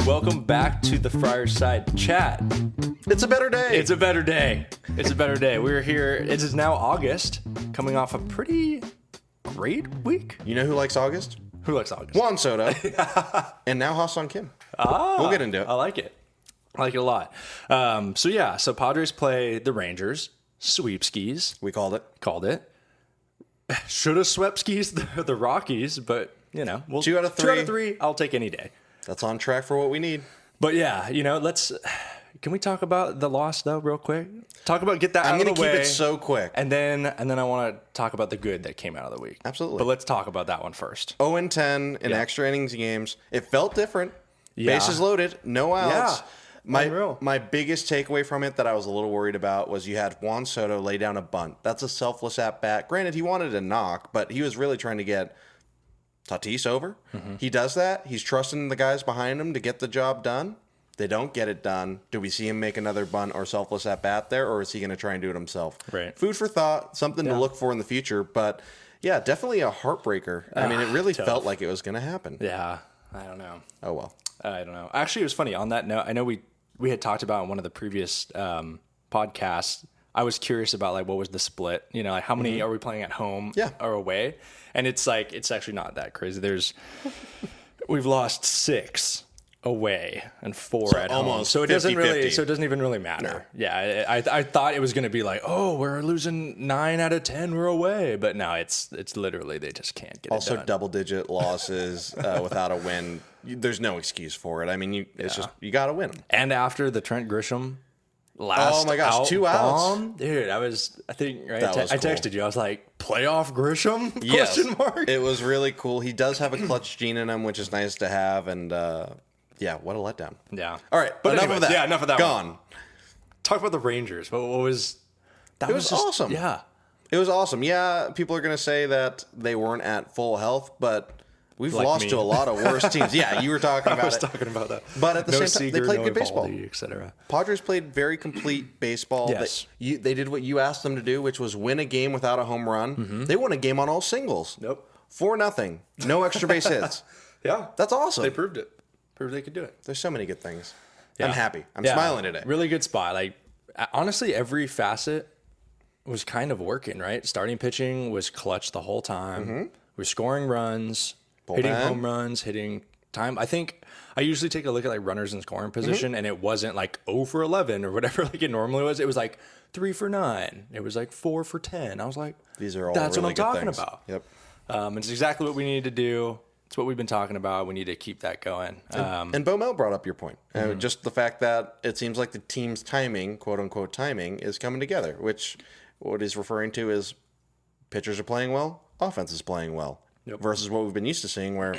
welcome back to the Friar Side chat. It's a better day. It's a better day. It's a better day. We're here. It is now August, coming off a pretty great week. You know who likes August? Who likes August? Juan Soto. And now Ha-Sung Kim. We'll get into it. I like it. I like it a lot. So Padres play the Rangers. Sweep skis. We called it. Called it. Should have swept skis the Rockies, but, you know. 2 out of 3. 2 out of 3, I'll take any day. That's on track for what we need. But yeah, you know, can we talk about the loss though, real quick? Get that out of the way. I'm going to keep it so quick. And then I want to talk about the good that came out of the week. Absolutely. But let's talk about that one first. 0-10 in extra innings games. It felt different. Yeah. Bases loaded, no outs. Yeah. My biggest takeaway from it that I was a little worried about was you had Juan Soto lay down a bunt. That's a selfless at-bat. Granted, he wanted a knock, but he was really trying to get Tatis over. Mm-hmm. He does that. He's trusting the guys behind him to get the job done. They don't get it done. Do we see him make another bunt or selfless at-bat there, or is he going to try and do it himself? Right. Food for thought, something to look for in the future, but yeah, definitely a heartbreaker. I mean, it really felt like it was going to happen. Yeah, I don't know. Oh, well. I don't know. Actually, it was funny. On that note, I know we had talked about in one of the previous podcasts, I was curious about like what was the split, you know, like how many are we playing at home or away? And it's like, it's actually not that crazy. We've lost 6 away and 4 at home. Almost So it 50, doesn't really, 50. so it doesn't even really matter. No. Yeah. I thought it was going to be like, oh, we're losing 9 out of 10. We're away. But no, it's literally, they just can't get it Also, done. double-digit losses without a win. There's no excuse for it. I mean, it's just, you got to win them. And after the Trent Grisham last 2 outs. bomb, dude, I think, right? That was I cool. texted you. I was like, playoff Grisham? Yes. Question mark? It was really cool. He does have a clutch gene in him, which is nice to have. And yeah, what a letdown. Yeah. All right, But enough anyways, of that. yeah, enough of that Gone. one. Talk about the Rangers. What was that? It was just awesome. Yeah. It was awesome. Yeah, people are going to say that they weren't at full health, but we've Like lost me. to a lot of worse teams. Yeah, you were talking about I was it. talking about that. But at the No same time, they Seager, played no good baseball. Evaldi, et cetera. Padres played very complete baseball. Yes. They did what you asked them to do, which was win a game without a home run. Mm-hmm. They won a game on all singles. Nope. 4-0. No extra base hits. Yeah. That's awesome. They proved it. Proved they could do it. There's so many good things. Yeah. I'm happy. I'm Yeah. smiling today. Really good spot. Like, honestly, every facet was kind of working, right? Starting pitching was clutch the whole time. We're scoring runs, hitting home runs, hitting time. I think I usually take a look at like runners in scoring position, and it wasn't like 0 for 11 or whatever like it normally was. It was like 3 for 9. It was like 4 for 10. I was like, These are all that's really what I'm good talking things. about. Yep. It's exactly what we need to do. It's what we've been talking about. We need to keep that going. And Bo Mel brought up your point. Just the fact that it seems like the team's timing, quote unquote timing, is coming together, which what he's referring to is pitchers are playing well, offense is playing well, versus what we've been used to seeing where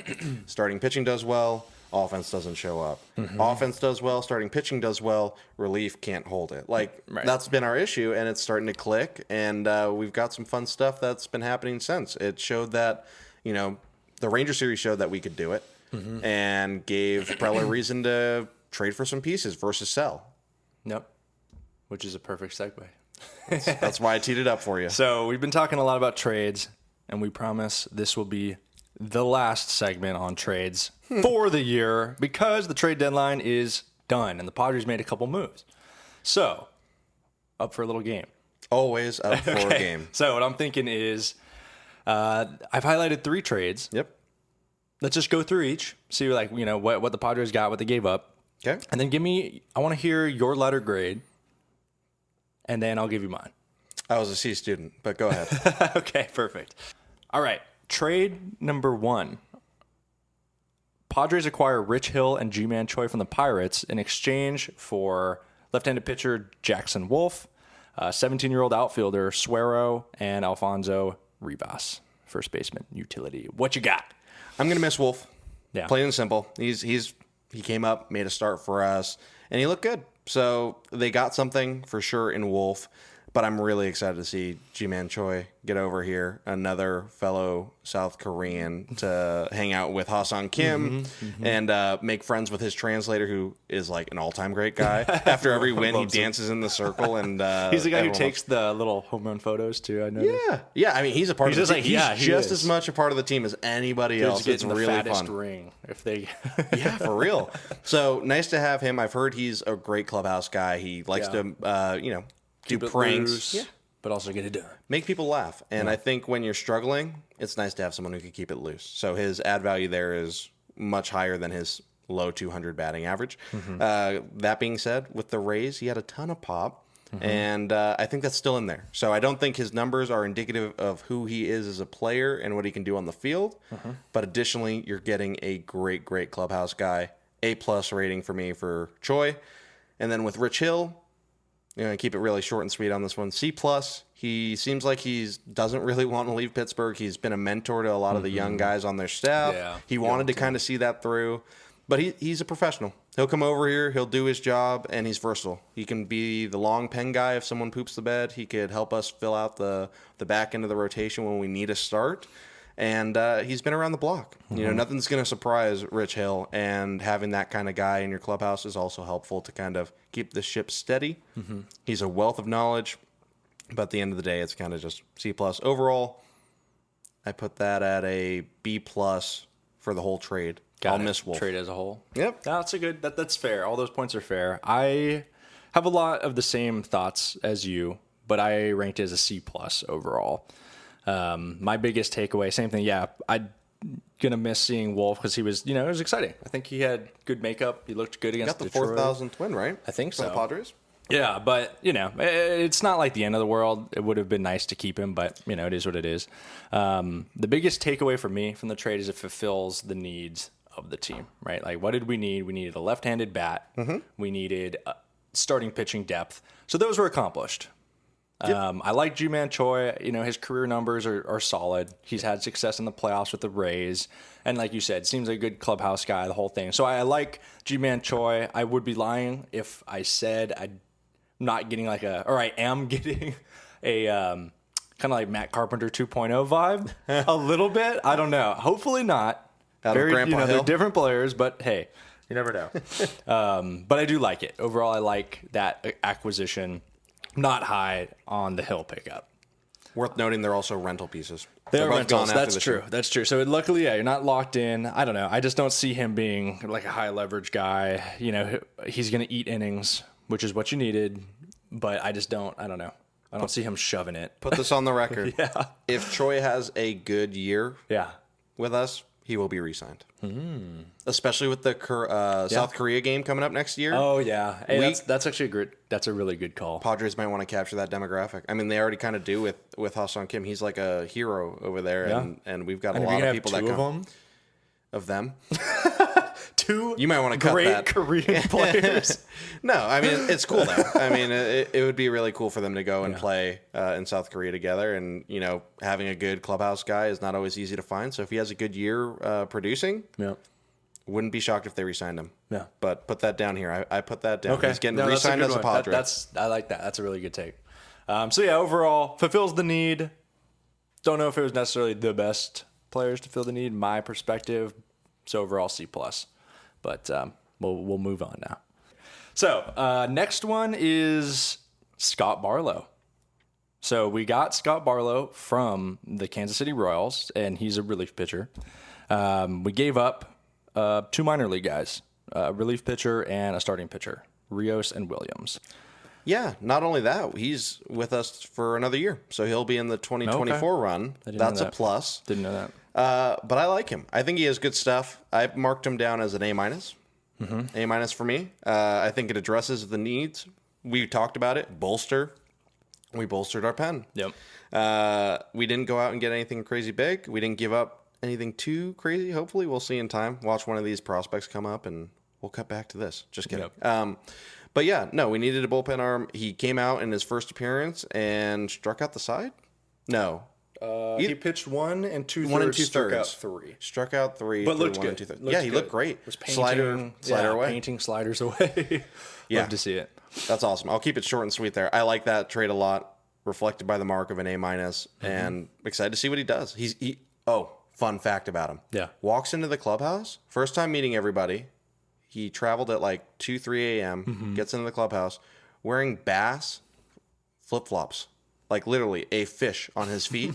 starting pitching does well, offense doesn't show up. Offense does well, starting pitching does well, relief can't hold it. Like, that's been our issue, and it's starting to click, and we've got some fun stuff that's been happening since. It showed that, you know, the Ranger series showed that we could do it and gave Preller reason to trade for some pieces versus sell. Yep. Which is a perfect segue. That's why I teed it up for you. So we've been talking a lot about trades, and we promise this will be the last segment on trades for the year because the trade deadline is done, and the Padres made a couple moves. So, up for a little game. Always up for a game. So what I'm thinking is I've highlighted 3 trades. Yep. Let's just go through each, see like, you know, what the Padres got, what they gave up. Okay. And then I want to hear your letter grade, and then I'll give you mine. I was a C student, but go ahead. Okay, perfect. All right, trade number 1. Padres acquire Rich Hill and G-Man Choi from the Pirates in exchange for left-handed pitcher Jackson Wolf, 17-year-old outfielder Suero, and Alfonso Rivas, first baseman, utility. What you got? I'm going to miss Wolf. Yeah. Plain and simple. He came up, made a start for us, and he looked good. So they got something for sure in Wolf. But I'm really excited to see G-Man Choi get over here, another fellow South Korean, to hang out with Ha-Seong Kim and make friends with his translator, who is like an all-time great guy. After every win, he dances in the circle, and he's the guy who takes the little home run photos too. I know. Yeah. I mean, he's a part of the team. He's just as much a part of the team as anybody else. It's the really fattest fun. Ring if they. Yeah, for real. So nice to have him. I've heard he's a great clubhouse guy. He likes to, do pranks. Loose, but also get it done. Make people laugh. And I think when you're struggling, it's nice to have someone who can keep it loose. So his ad value there is much higher than his low 200 batting average. That being said, with the Rays, he had a ton of pop. And I think that's still in there. So I don't think his numbers are indicative of who he is as a player and what he can do on the field. But additionally, you're getting a great, great clubhouse guy. A+ rating for me for Choi. And then with Rich Hill, keep it really short and sweet on this one. C+. He seems like he doesn't really want to leave Pittsburgh. He's been a mentor to a lot of the young guys on their staff. Yeah, he wanted to kind of see that through. But he's a professional. He'll come over here, he'll do his job, and he's versatile. He can be the long pen guy if someone poops the bed. He could help us fill out the back end of the rotation when we need a start. And he's been around the block. Nothing's going to surprise Rich Hill, and having that kind of guy in your clubhouse is also helpful to kind of keep the ship steady. He's a wealth of knowledge, but at the end of the day, it's kind of just C+. Overall, I put that at a B+ for the whole trade. I'll miss Wolf. Trade as a whole. Yep. That's a good. That's fair. All those points are fair. I have a lot of the same thoughts as you, but I ranked it as a C+ overall. My biggest takeaway, same thing. Yeah, I'm gonna miss seeing Wolf because he was, it was exciting. I think he had good makeup. He looked good against Detroit. Got the 4,000th win, right? I think so. For the Padres. Yeah, but it's not like the end of the world. It would have been nice to keep him, but it is what it is. The biggest takeaway for me from the trade is it fulfills the needs of the team, right? Like, what did we need? We needed a left-handed bat. We needed starting pitching depth. So those were accomplished. I like G-Man Choi. His career numbers are solid. He's had success in the playoffs with the Rays. And like you said, seems like a good clubhouse guy, the whole thing. So I like G-Man Choi. I would be lying if I said I'm not getting I am getting a kind of like Matt Carpenter 2.0 vibe a little bit. I don't know. Hopefully not. They're different players, but hey, you never know. But I do like it. Overall, I like that acquisition. Not high on the Hill pickup. Worth noting, they're also rental pieces. They're rentals. That's true. That's true. So luckily, you're not locked in. I don't know. I just don't see him being like a high leverage guy. He's going to eat innings, which is what you needed. But I just don't. I don't know. I don't see him shoving it. Put this on the record. If Choi has a good year, with us, he will be re-signed. Especially with the South Korea game coming up next year. Oh, yeah. Hey, that's actually that's a really good call. Padres might want to capture that demographic. I mean, they already kind of do with Ha-Seong Kim. He's like a hero over there, and we've got a lot of people that come. Of them. Two you might want to cut great that. Korean players. No, I mean, it's cool, though. I mean, it would be really cool for them to go and play in South Korea together. And, having a good clubhouse guy is not always easy to find. So if he has a good year producing, wouldn't be shocked if they re-signed him. Yeah. But put that down here. I put that down. Okay. He's getting re-signed as a Padre. I like that. That's a really good take. Overall, fulfills the need. Don't know if it was necessarily the best players to fill the need, my perspective. So overall, C+. But we'll move on now. So next one is Scott Barlow. So we got Scott Barlow from the Kansas City Royals, and he's a relief pitcher. We gave up two minor league guys, a relief pitcher and a starting pitcher, Rios and Williams. Yeah, not only that, he's with us for another year. So he'll be in the 2024 run. That's a plus. Didn't know that. But I like him. I think he has good stuff. I've marked him down as an A-. A- for me. I think it addresses the needs. We talked about it. Bolster. We bolstered our pen. Yep. We didn't go out and get anything crazy big. We didn't give up anything too crazy. Hopefully, we'll see in time. Watch one of these prospects come up, and we'll cut back to this. Just kidding. Yep. But yeah, no, we needed a bullpen arm. He came out in his first appearance and struck out the side. No. He pitched 1 2/3, struck out 3. Struck out 3, but looked good. He looked great. Was painting, slider away. Painting sliders away. Love to see it. That's awesome. I'll keep it short and sweet there. I like that trade a lot. reflected by the mark of an A-, and excited to see what he does. Oh, fun fact about him. Yeah. Walks into the clubhouse, first time meeting everybody. He traveled at like 2, 3 a.m., gets into the clubhouse wearing Bass flip-flops. Like literally a fish on his feet.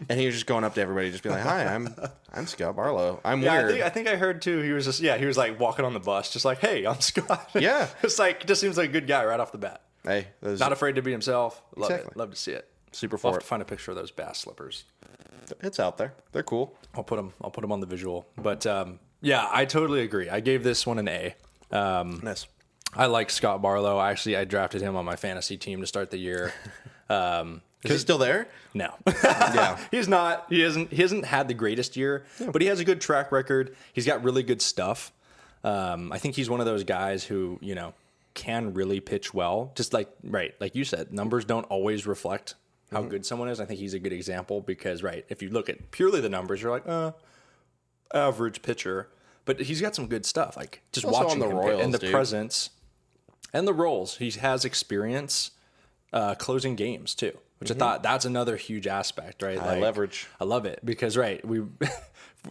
And he was just going up to everybody, just being like, "Hi, I'm Scott Barlow. I'm weird." I think I heard too, he was like walking on the bus, just like, "Hey, I'm Scott." Yeah. It's like, just seems like a good guy right off the bat. Hey, Not afraid to be himself. Love Exactly. it. Love to see it. super I'll for have it. to find a picture of those Bass slippers. It's out there. They're cool. I'll put them on the visual. But yeah, I totally agree. I gave this one an A. Nice. I like Scott Barlow. I drafted him on my fantasy team to start the year. Is he still there? No, Yeah. he's not. He hasn't had the greatest year, but he has a good track record. He's got really good stuff. I think he's one of those guys who, can really pitch well. Just like you said, numbers don't always reflect how good someone is. I think he's a good example because, if you look at purely the numbers, you're like, average pitcher. But he's got some good stuff. Like just Also watching on the him Royals, and the dude. presence and the roles. He has experience closing games too, which I thought that's another huge aspect, right? High leverage. I love it because we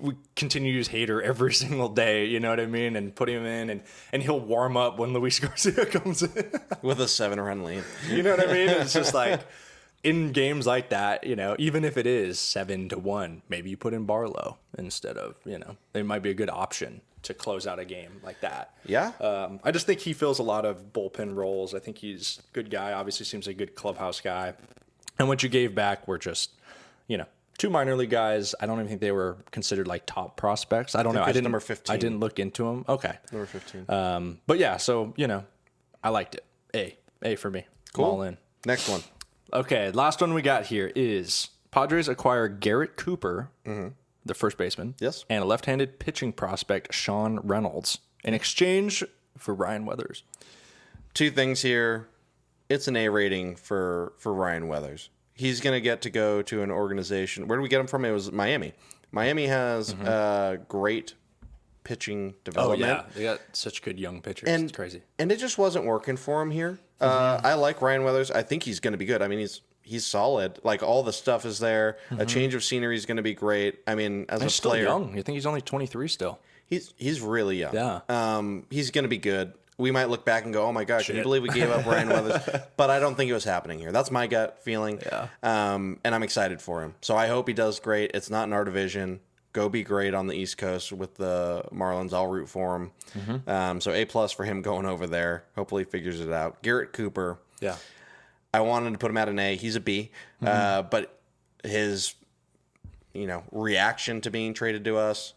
we continue to use Hader every single day, you know what I mean, and put him in, and he'll warm up when Luis Garcia comes in With a 7-run lead. You know what I mean? It's just like in games like that, even if it is 7-1, maybe you put in Barlow instead of, they might be a good option to close out a game like that. Yeah. I just think he fills a lot of bullpen roles. I think he's a good guy. Obviously seems like a good clubhouse guy. And what you gave back were just, two minor league guys. I don't even think they were considered like top prospects. I don't know. I didn't number 15. I didn't look into them. Okay. Number 15. But yeah, so, I liked it. A for me. Cool. I'm all in. Next one. Okay, last one we got here is Padres acquire Garrett Cooper, the first baseman, Yes. and a left-handed pitching prospect, Sean Reynolds, in exchange for Ryan Weathers. Two things here. It's an A rating for Ryan Weathers. He's going to get to go to an organization. Where did we get him from? It was Miami. Miami has great pitching development. They got such good young pitchers. And, it's crazy. And it just wasn't working for him here. I like Ryan Weathers. I think he's going to be good. I mean, he's solid. Like, all the stuff is there. A change of scenery is going to be great. I mean, as He's a still player, young. You think he's only 23 still? he's really young. Yeah. He's going to be good. We might look back and go, "Oh my God, can you believe we gave up Ryan Weathers?" But I don't think it was happening here. That's my gut feeling. Yeah. And I'm excited for him. So I hope he does great. It's not in our division. Go be great on the East Coast with the Marlins. I'll root for him. So A+ for him going over there. Hopefully he figures it out. Garrett Cooper. Yeah. I wanted to put him at an A. He's a B. But his, reaction to being traded to us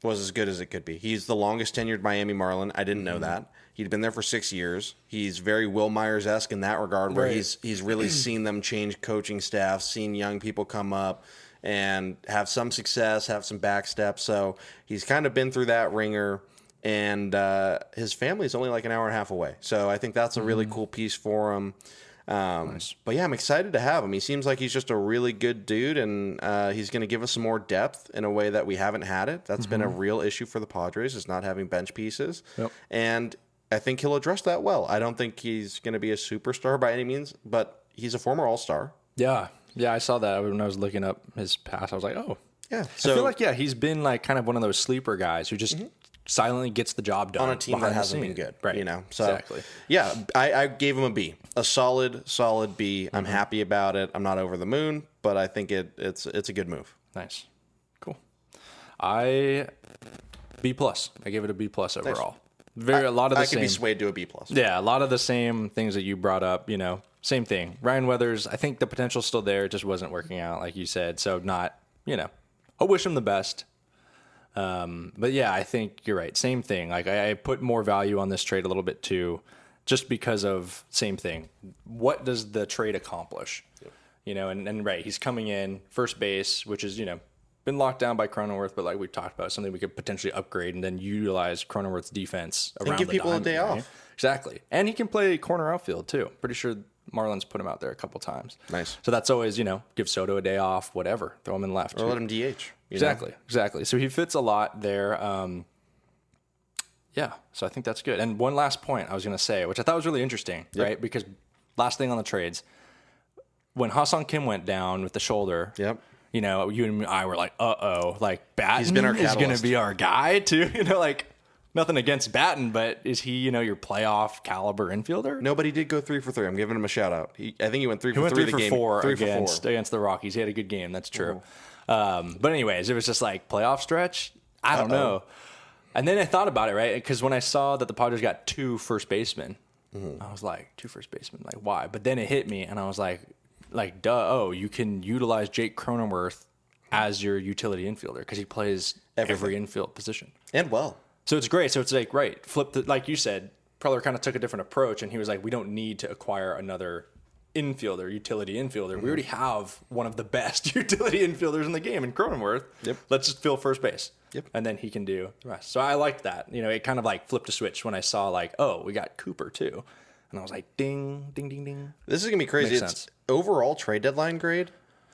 was as good as it could be. He's the longest tenured Miami Marlin. I didn't know that. He'd been there for 6 years. He's very Will Myers-esque in that regard, where he's really seen them change coaching staffs, seen young people come up and have some success, have some backsteps. So he's kind of been through that ringer, and his family is only like an hour and a half away. So I think that's a really cool piece for him. Nice. But yeah, I'm excited to have him. He seems like he's just a really good dude, and he's going to give us some more depth in a way that we haven't had it. That's been a real issue for the Padres, is not having bench pieces. Yep. And I think he'll address that well. I don't think he's going to be a superstar by any means, but he's a former All-Star. Yeah. Yeah, I saw that when I was looking up his past. I was like, oh. Yeah. I feel like, he's been like kind of one of those sleeper guys who just silently gets the job done on a team that behind the hasn't been scene. good, Right. So, exactly. Yeah, I gave him a B, a solid B. I'm happy about it. I'm not over the moon, but I think it's a good move. Nice. Cool. B+. I gave it a B+ overall. A lot of the I same. could be swayed to a B+. Yeah, a lot of the same things that you brought up, same thing. Ryan Weathers, I think the potential's still there. It just wasn't working out, like you said. So not, I wish him the best. But yeah, I think you're right. Same thing. Like I put more value on this trade a little bit too, just because of same thing. What does the trade accomplish? Yep. And right, he's coming in first base, which is, been locked down by Cronenworth, but like we talked about, something we could potentially upgrade and then utilize Cronenworth's defense around and give the people diamond, a day right? off. Exactly. And he can play corner outfield too. Pretty sure Marlins put him out there a couple times. Nice. So that's always, give Soto a day off, whatever. Throw him in left. Or let him DH. Exactly. So he fits a lot there. Yeah, so I think that's good. And one last point I was going to say, which I thought was really interesting, right? Because last thing on the trades, when Ha-Seong Kim went down with the shoulder. Yep. You know, you and I were like, like Batten He's been our is going catalyst. to be our guy too. You know, like nothing against Batten, but is he, you know, your playoff caliber infielder? No, but he did go 3 for 3. I'm giving him a shout out. I think he went 3 He for went 3 3 the for game. 4 3 against for 4. the Rockies. He had a good game. That's true. But anyways, it was just like playoff stretch. I don't know. And then I thought about it, right? Because when I saw that the Padres got 2 first basemen, I was like, 2 first basemen? Like, why? But then it hit me, and I was like, duh. Oh, you can utilize Jake Cronenworth as your utility infielder because he plays every infield position. And well. So it's great. So it's like, right, flip the, like you said, Preller kind of took a different approach, and he was like, we don't need to acquire another infielder, utility infielder. We already have one of the best utility infielders in the game in Cronenworth. Yep. Let's just fill first base. Yep. And then he can do the rest. So I liked that. You know, it kind of like flipped a switch when I saw like, oh, we got Cooper too. And I was like, ding, ding, ding, ding. This is going to be crazy. Makes It's sense. overall trade deadline grade.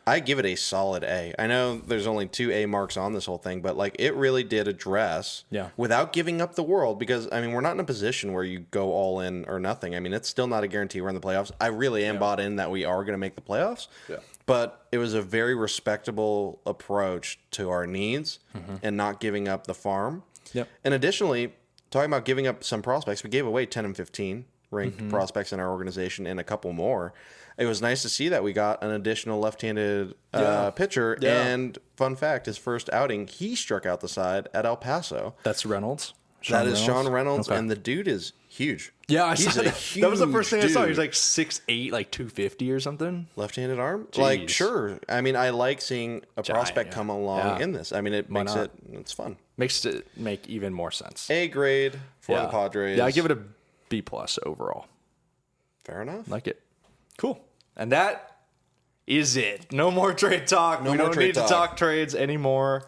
I give it a solid A. I know there's only 2 A marks on this whole thing, but like it really did address without giving up the world because, I mean, we're not in a position where you go all in or nothing. I mean, it's still not a guarantee we're in the playoffs. I really am bought in that we are going to make the playoffs. Yeah. But it was a very respectable approach to our needs and not giving up the farm. Yep. And additionally, talking about giving up some prospects, we gave away 10 and 15 ranked prospects in our organization and a couple more. It was nice to see that we got an additional left-handed pitcher. Yeah. And fun fact, his first outing, he struck out the side at El Paso. That's Reynolds. That is Sean Reynolds, and the dude is huge. Yeah, I saw that. That was the first thing I saw. He was dude. like 6'8", like 250 or something. Left-handed arm? Jeez. Like, sure. I mean, I like seeing a prospect yeah. come along in this. I mean, it makes not? it's fun. Makes it make even more sense. A grade for the Padres. Yeah, I give it a B+ overall. Fair enough. Like it. Cool. And that is it. No more trade talk. We don't need to talk trades anymore.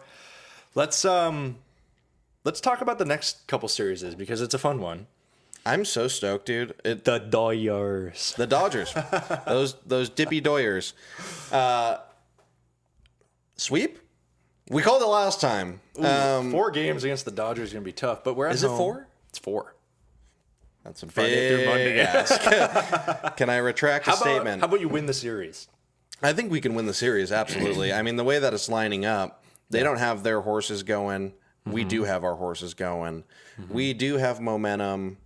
Let's talk about the next couple series because it's a fun one. I'm so stoked, dude. The Dodgers. The Dodgers. those dippy Doyers. Sweep? We called it last time. 4 games against the Dodgers is going to be tough, but we're at home. Is it 4? It's 4. That's a Friday through Monday. big ask. Can I retract a statement? How about you win the series? I think we can win the series, absolutely. I mean, the way that it's lining up, they don't have their horses going. We do have our horses going. We do have momentum,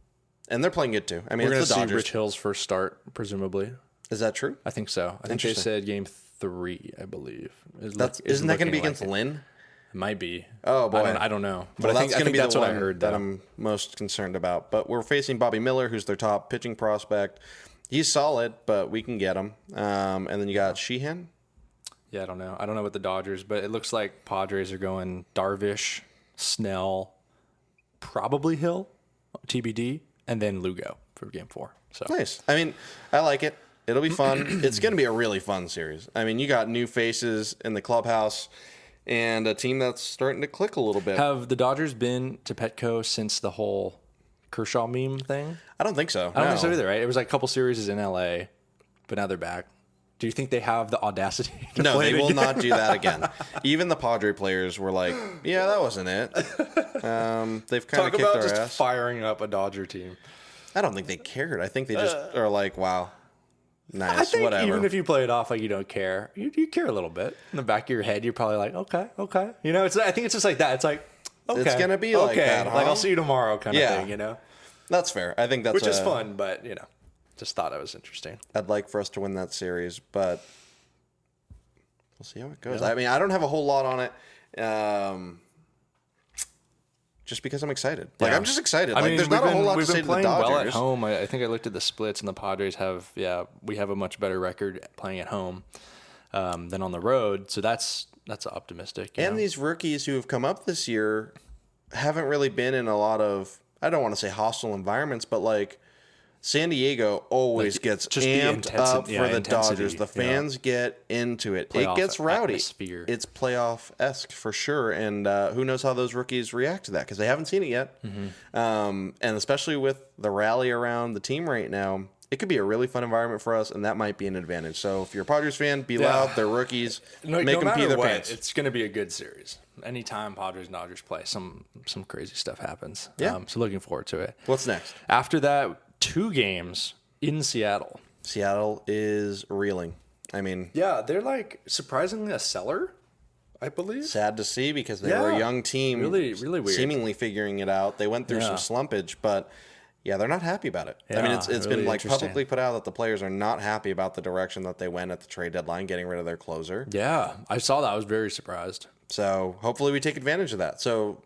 and they're playing good too. I mean, We're going it's to the see Dodgers. Rich Hill's first start, presumably. Is that true? I think so. I think they said game 3, I believe. Isn't that going to be against Lynn? It might be. Oh, boy. I don't know. But Well, I think that's going to be that's the what I one heard. that I'm most concerned about. But we're facing Bobby Miller, who's their top pitching prospect. He's solid, but we can get him. And then you got Sheehan. Yeah, I don't know. I don't know about the Dodgers, but it looks like Padres are going Darvish, Snell, probably Hill, TBD, and then Lugo for game 4. So Nice. I mean, I like it. It'll be fun. It's going to be a really fun series. I mean, you got new faces in the clubhouse and a team that's starting to click a little bit. Have the Dodgers been to Petco since the whole Kershaw meme thing? I don't think so. I don't think so either, right? It was like a couple series in LA, but now they're back. Do you think they have the audacity to No, play they it will again? not do that again. Even the Padre players were like, yeah, that wasn't it. They've kind of Talk kicked about our just ass. firing up a Dodger team. I don't think they cared. I think they just are like, wow, nice, I think whatever. even if you play it off like you don't care, you care a little bit. In the back of your head, you're probably like, okay. You know, I think it's just like that. It's like, okay. It's gonna be like that, huh? Like, I'll see you tomorrow kind of Yeah. thing, you know? That's fair. I think that's Which is fun, but, you know, just thought it was interesting. I'd like for us to win that series, but we'll see how it goes. I mean, I don't have a whole lot on it. Just because I'm excited. Like, Yeah. I'm just excited. I Like, mean, there's not a whole lot to we've say been to the playing well at Dodgers. home. I think I looked at the splits, and the Padres we have a much better record playing at home than on the road. So that's optimistic. you And know? these rookies who have come up this year haven't really been in a lot of, I don't want to say hostile environments, but like San Diego always gets just the amped up for the intensity, Dodgers. The fans get into it. Playoff It gets rowdy. atmosphere. It's playoff-esque for sure. And who knows how those rookies react to that because they haven't seen it yet. And especially with the rally around the team right now, it could be a really fun environment for us, and that might be an advantage. So if you're a Padres fan, be loud. They're rookies. Make them pee their pants. It's going to be a good series. Anytime Padres and Dodgers play, some crazy stuff happens. Yeah. So looking forward to it. What's next? After that, 2 games in Seattle. Seattle is reeling. I mean, Yeah, they're like surprisingly a seller, I believe. sad to see because they were a young team. Really, really weird. Seemingly figuring it out. They went through some slumpage, but yeah, they're not happy about it. I mean, it's really been like interesting. publicly put out that the players are not happy about the direction that they went at the trade deadline, getting rid of their closer. Yeah, I saw that. I was very surprised. So hopefully we take advantage of that. So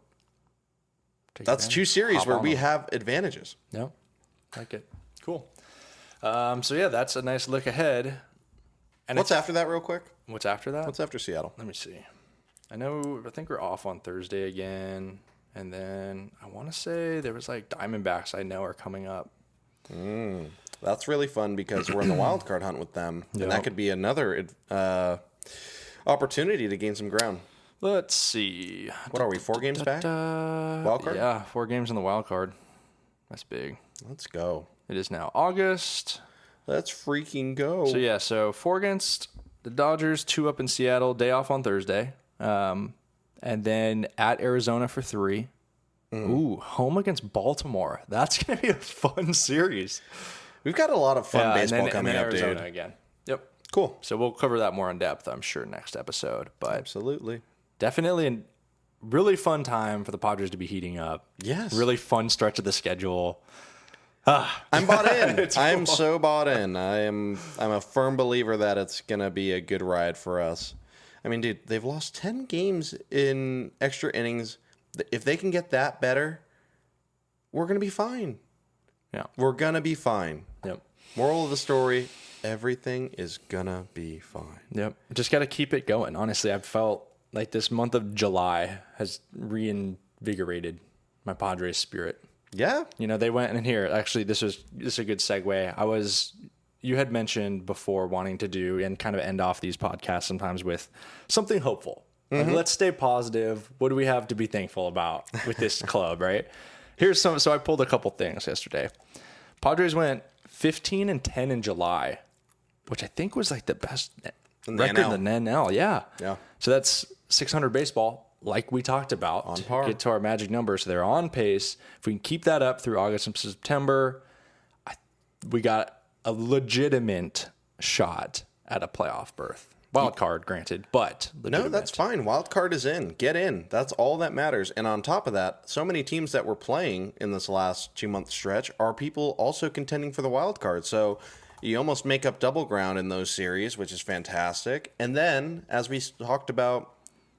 that's two series where we have advantages. Yeah, like it. Cool. So yeah, that's a nice look ahead. And What's after that, real quick? What's after that? What's after Seattle? Let me see. I think we're off on Thursday again. And then I want to say there was like Diamondbacks I know are coming up. That's really fun because we're in the wild card hunt with them. And that could be another opportunity to gain some ground. Let's see. What are we, 4 games back? Wild card? Yeah, 4 games in the wild card. That's big. Let's go. It is now August. Let's freaking go. So yeah, 4 against the Dodgers, 2 up in Seattle, day off on Thursday. And then at Arizona for 3. Ooh, home against Baltimore. That's going to be a fun series. We've got a lot of fun baseball coming up, Arizona dude. again. Yep. Cool. So we'll cover that more in depth, I'm sure, next episode. But Absolutely. definitely a really fun time for the Padres to be heating up. Yes. Really fun stretch of the schedule. I'm bought in. I'm so bought in. I'm a firm believer that it's going to be a good ride for us. I mean, dude, they've lost 10 games in extra innings. If they can get that better, we're going to be fine. Yeah. We're going to be fine. Yep. Moral of the story, everything is going to be fine. Yep. Just got to keep it going. Honestly, I've felt like this month of July has reinvigorated my Padres spirit. Yeah. You know, they went in here. Actually, this is a good segue. You had mentioned before wanting to do and kind of end off these podcasts sometimes with something hopeful. Like, let's stay positive. What do we have to be thankful about with this club, right? Here's some. So I pulled a couple things yesterday. Padres went 15-10 in July, which I think was like the best record in the NL. Yeah. Yeah. So that's 600 baseball, like we talked about, on to par. get to our magic number. So they're on pace. If we can keep that up through August and September, we got a legitimate shot at a playoff berth. Wild card, granted, but legitimate. No, that's fine. Wild card is in. Get in. That's all that matters. And on top of that, so many teams that were playing in this last 2-month stretch are people also contending for the wild card. So you almost make up double ground in those series, which is fantastic. And then, as we talked about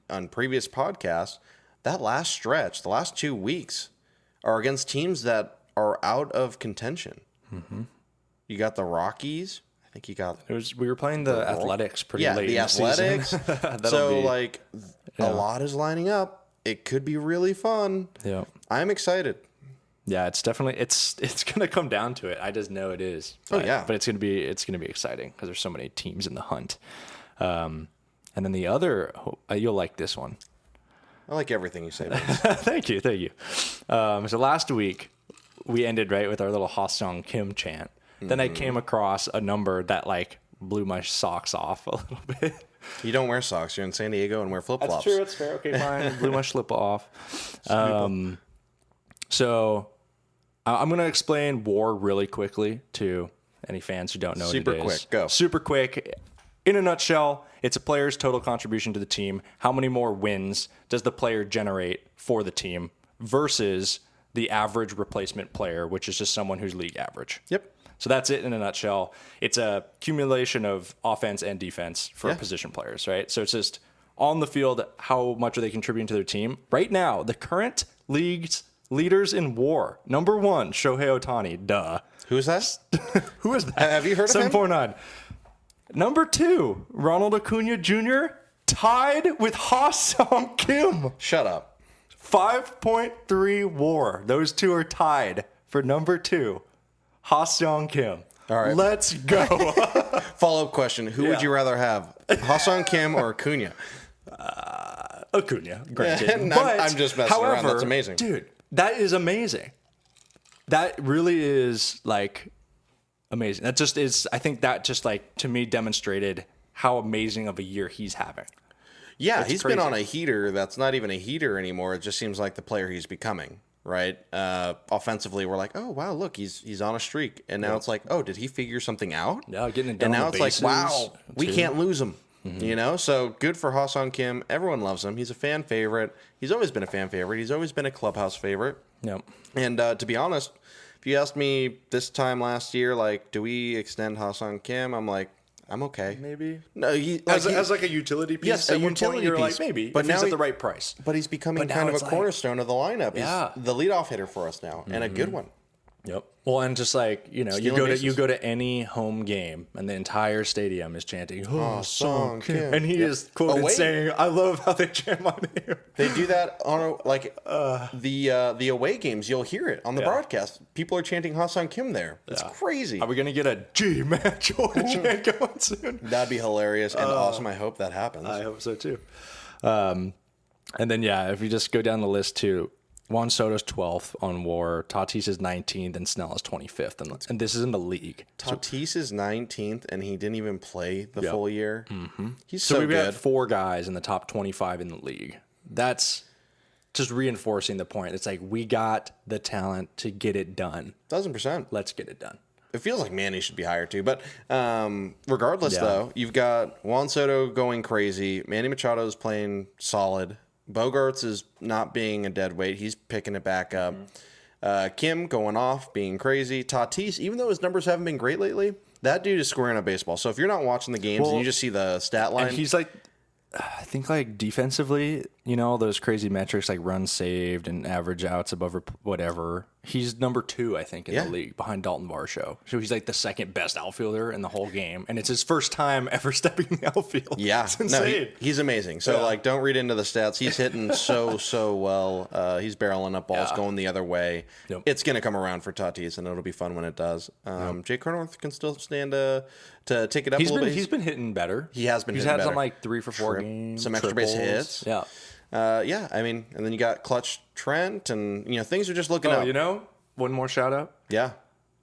on previous podcasts, that last stretch, the last 2 weeks, are against teams that are out of contention. Mm-hmm. You got the Rockies. I think you got. We were playing the Athletics pretty late. The in Athletics. The So a lot is lining up. It could be really fun. Yeah. I'm excited. Yeah, it's definitely it's going to come down to it. I just know it is. But, but it's going to be exciting because there's so many teams in the hunt. And then the other, you'll like this one. I like everything you say. Thank you. So last week we ended right with our little Ha-Sung Kim chant. Then I came across a number that like blew my socks off a little bit. You don't wear socks. You're in San Diego and wear flip-flops. That's true. That's fair. Okay, fine. Blew my slip off. So I'm going to explain WAR really quickly to any fans who don't know what it is. Super quick. Go. Super quick. In a nutshell, it's a player's total contribution to the team. How many more wins does the player generate for the team versus the average replacement player, which is just someone who's league average. Yep. So that's it in a nutshell. It's a accumulation of offense and defense for position players, right? So it's just on the field, how much are they contributing to their team? Right now, the current league's leaders in WAR. Number 1, Shohei Ohtani. Duh. Who's that? Who is that? Have you heard of him? 749. Number 2, Ronald Acuna Jr. tied with Ha-Sung Kim. Shut up. 5.3 WAR. Those two are tied for number 2. Ha-Sung Kim. All right. Let's go. Follow-up question. Who would you rather have? Ha-Sung Kim or Acuna? Acuna, granted. But, I'm just messing around. That's amazing. Dude, that is amazing. That really is, like, amazing. That just is, I think that just, like, to me demonstrated how amazing of a year he's having. Yeah, It's he's crazy. been on a heater that's not even a heater anymore. It just seems like the player he's becoming, right? Offensively, we're like, oh wow, look, he's on a streak, and now it's like, oh, did he figure something out? Yeah, getting it done. And now on the it's like, bases, wow, we can't lose him. You know, so good for Ha-Seong Kim. Everyone loves him. He's a fan favorite. He's always been a fan favorite. He's always been a clubhouse favorite. Yep. And to be honest, if you asked me this time last year, like, do we extend Ha-Seong Kim? I'm like, I'm okay. Maybe. No, as like a utility piece. Yes, at a one utility point, you're piece. like, maybe, but if now he's at the right price. But he's becoming But kind now of a it's like- cornerstone of the lineup. Yeah. He's the leadoff hitter for us now, and a good one. Yep. Well, and just like, you know, Stealing bases. you go to any home game and the entire stadium is chanting, "Oh, Song Song Kim." Kim. And he is quoted Away. saying, "I love how they chant my name." They do that on the away games. You'll hear it on the broadcast. People are chanting Ha-Seong Kim there. It's crazy. Are we gonna get a G man Choi chant going soon? That'd be hilarious and awesome. I hope that happens. I hope so too. And then if you just go down the list too, Juan Soto's 12th on WAR, Tatis is 19th, and Snell is 25th, and this is in the league. Tatis is 19th, and he didn't even play the full year. He's So so we've good. got 4 guys in the top 25 in the league. That's just reinforcing the point. It's like, we got the talent to get it done. 1,000%. Let's get it done. It feels like Manny should be higher too. But regardless, though, you've got Juan Soto going crazy. Manny Machado is playing solid. Bogarts is not being a dead weight. He's picking it back up. Kim going off, being crazy. Tatis, even though his numbers haven't been great lately, that dude is scoring a baseball. So if you're not watching the games and you just see the stat line. And he's like, I think like defensively, you know, those crazy metrics like runs saved and average outs above or whatever. He's number 2, I think, in the league behind Dalton Varsho. So he's like the second best outfielder in the whole game. And it's his first time ever stepping in the outfield. Yeah. It's insane. He's amazing. So, like, don't read into the stats. He's hitting so well. He's barreling up balls going the other way. Yep. It's going to come around for Tatis, and it'll be fun when it does. Jake Cronenworth can still stand to take it up a little bit. He's been hitting better. He has been He's hitting had better. some like 3 for 4 games. Some extra base triples. hits. Yeah. I mean, and then you got Clutch Trent, and, you know, things are just looking up. You know, one more shout out. Yeah.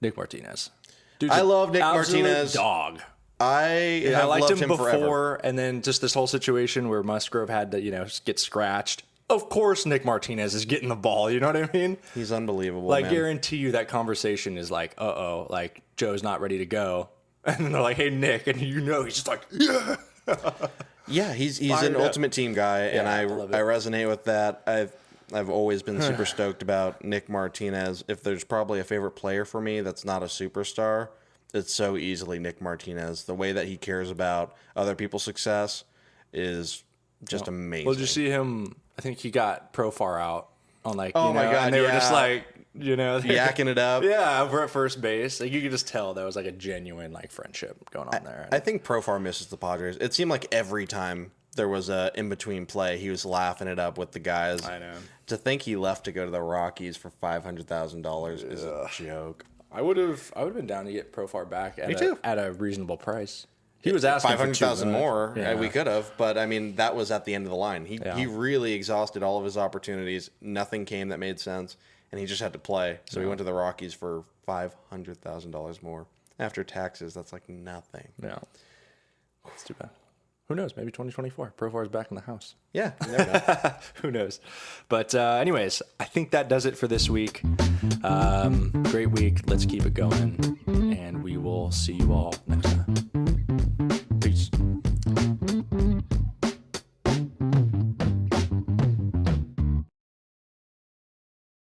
Nick Martinez. Dude's I an love Nick absolute Martinez. Dog. I liked loved him forever. before, and then just this whole situation where Musgrove had to, get scratched. Of course, Nick Martinez is getting the ball. You know what I mean? He's unbelievable, Like, man. guarantee you that conversation is like, like Joe's not ready to go, and then they're like, hey Nick, and he's just like, yeah. Yeah, he's Fired an up. ultimate team guy, and I love it. resonate with that. I've always been super stoked about Nick Martinez. If there's probably a favorite player for me that's not a superstar, it's so easily Nick Martinez. The way that he cares about other people's success is just amazing. Well, did you see him? I think he got Profar out on like, Oh my God, and they were just yeah. like, yakking it up? Yeah, over at first base. Like, you could just tell that was like a genuine like friendship going on there. I think Profar misses the Padres. It seemed like every time there was a in-between play, he was laughing it up with the guys. I know. To think he left to go to the Rockies for $500,000 is a joke. I would have been down to get Profar back at, too. at a reasonable price. He was asking for 500,000 $2 million. more. Yeah. We could have, but I mean that was at the end of the line. He really exhausted all of his opportunities. Nothing came that made sense, and he just had to play. So he went to the Rockies for $500,000 more after taxes. That's like nothing. Yeah, it's too bad. Who knows? Maybe 2024. Profar's back in the house. Yeah, you never know. Who knows? But anyways, I think that does it for this week. Great week. Let's keep it going, and we will see you all